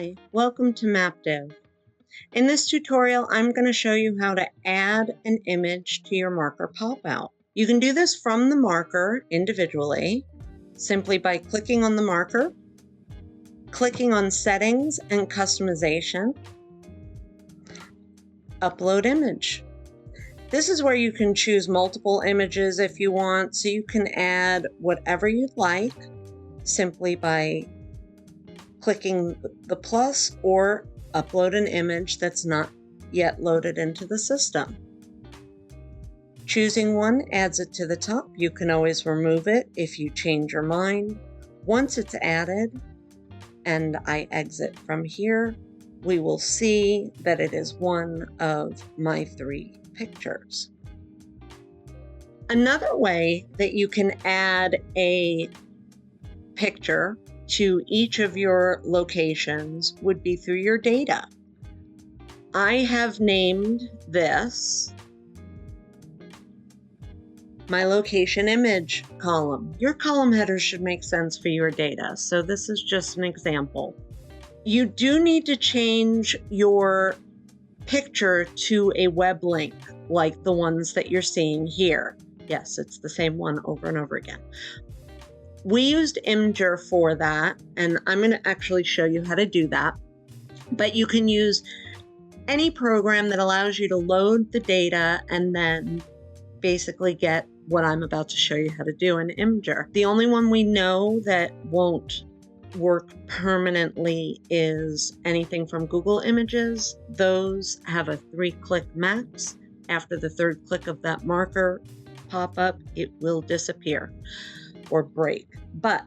Hi, welcome to Maptive. In this tutorial, I'm going to show you how to add an image to your marker pop-out. You can do this from the marker individually, simply by clicking on the marker, clicking on Settings and Customization, Upload Image. This is where you can choose multiple images if you want, so you can add whatever you'd like simply by clicking the plus or upload an image that's not yet loaded into the system. Choosing one adds it to the top. You can always remove it if you change your mind. Once it's added and I exit from here, we will see that it is one of my 3 pictures. Another way that you can add a picture to each of your locations would be through your data. I have named this my location image column. Your column headers should make sense for your data, so this is just an example. You do need to change your picture to a web link like the ones that you're seeing here. Yes, it's the same one over and over again. We used Imgur for that, and I'm going to actually show you how to do that. But you can use any program that allows you to load the data and then basically get what I'm about to show you how to do in Imgur. The only one we know that won't work permanently is anything from Google Images. Those have a 3-click max. After the 3rd click of that marker pop-up, it will disappear or break. But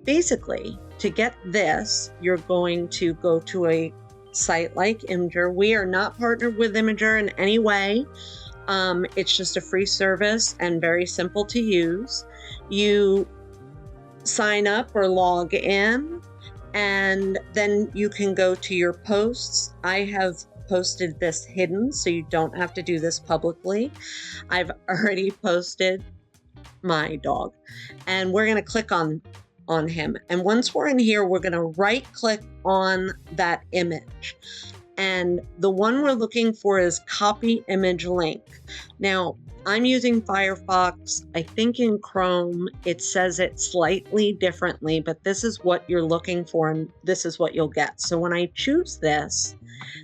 basically, to get this, you're going to go to a site like Imgur. We are not partnered with Imgur in any way. It's just a free service and very simple to use. You sign up or log in, and then you can go to your posts. I have posted this hidden, so you don't have to do this publicly. I've already posted my dog, and we're going to click on him. And once we're in here, we're going to right click on that image. And the one we're looking for is copy image link. Now, I'm using Firefox. I think in Chrome, it says it slightly differently, but this is what you're looking for, and this is what you'll get. So when I choose this,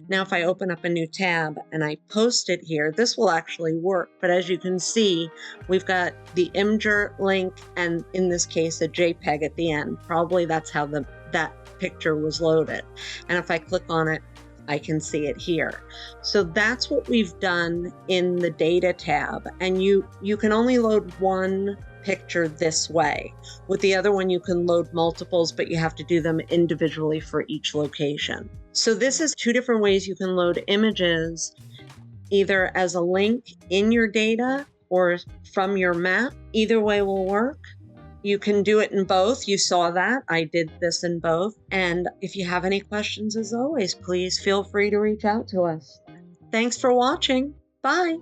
now if I open up a new tab and I post it here, this will actually work. But as you can see, we've got the Imgur link, and in this case, a JPEG at the end. Probably that's how that picture was loaded. And if I click on it, I can see it here. So that's what we've done in the data tab. And you can only load one picture this way. With the other one, you can load multiples, but you have to do them individually for each location. So this is 2 different ways you can load images, either as a link in your data or from your map. Either way will work. You can do it in both. You saw that. I did this in both. And if you have any questions, as always, please feel free to reach out to us. Thanks for watching. Bye.